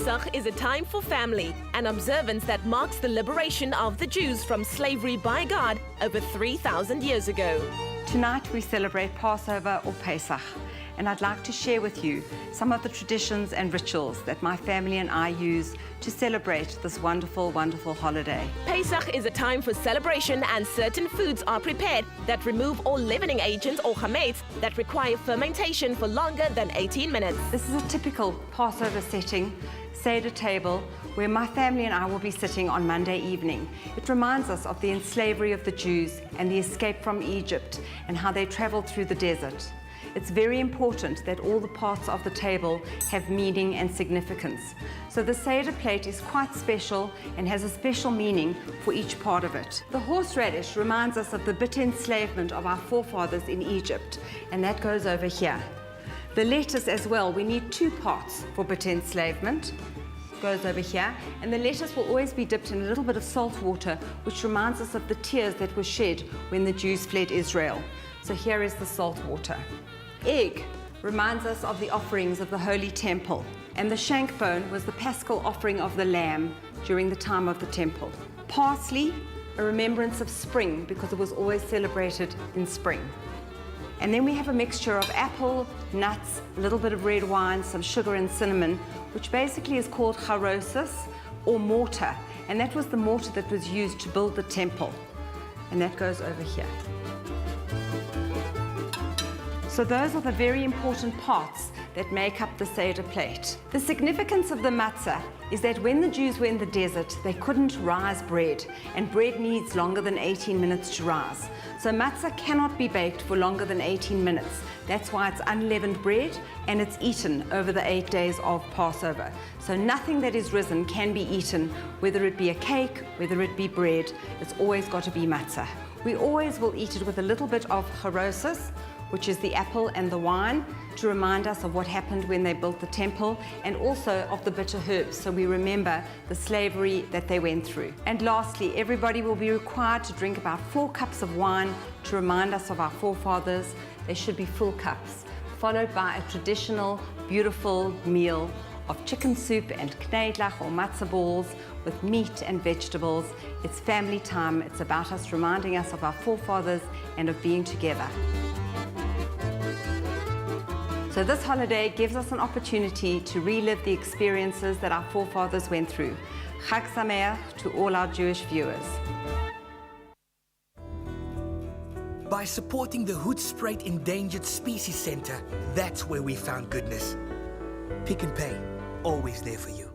Pesach is a time for family, an observance that marks the liberation of the Jews from slavery by God over 3,000 years ago. Tonight we celebrate Passover or Pesach, and I'd like to share with you some of the traditions and rituals that my family and I use to celebrate this wonderful, wonderful holiday. Pesach is a time for celebration, and certain foods are prepared that remove all leavening agents or chametz that require fermentation for longer than 18 minutes. This is a typical Passover setting, Seder table, where my family and I will be sitting on Monday evening. It reminds us of the enslavery of the Jews and the escape from Egypt and how they traveled through the desert. It's very important that all the parts of the table have meaning and significance. So the Seder plate is quite special and has a special meaning for each part of it. The horseradish reminds us of the bitter enslavement of our forefathers in Egypt, and that goes over here. The lettuce as well, we need 2 parts for bitter enslavement. Goes over here, and the lettuce will always be dipped in a little bit of salt water, which reminds us of the tears that were shed when the Jews fled Israel. So here is the salt water. Egg reminds us of the offerings of the Holy Temple, and the shank bone was the paschal offering of the lamb during the time of the temple. Parsley, a remembrance of spring, because it was always celebrated in spring. And then we have a mixture of apple, nuts, a little bit of red wine, some sugar and cinnamon, which basically is called charosis or mortar, and that was the mortar that was used to build the temple, and that goes over here. So those are the very important parts that make up the Seder plate. The significance of the matzah is that when the Jews were in the desert, they couldn't rise bread, and bread needs longer than 18 minutes to rise. So matzah cannot be baked for longer than 18 minutes. That's why it's unleavened bread, and it's eaten over the 8 days of Passover. So nothing that is risen can be eaten, whether it be a cake, whether it be bread, it's always got to be matzah. We always will eat it with a little bit of charosis, which is the apple and the wine, to remind us of what happened when they built the temple, and also of the bitter herbs, so we remember the slavery that they went through. And lastly, everybody will be required to drink about 4 cups of wine to remind us of our forefathers. They should be full cups, followed by a traditional, beautiful meal of chicken soup and knedlach or matzah balls with meat and vegetables. It's family time. It's about us reminding us of our forefathers and of being together. So this holiday gives us an opportunity to relive the experiences that our forefathers went through. Chag Sameach to all our Jewish viewers. By supporting the Hoedspruit Endangered Species Center, that's where we found goodness. Pick n Pay, always there for you.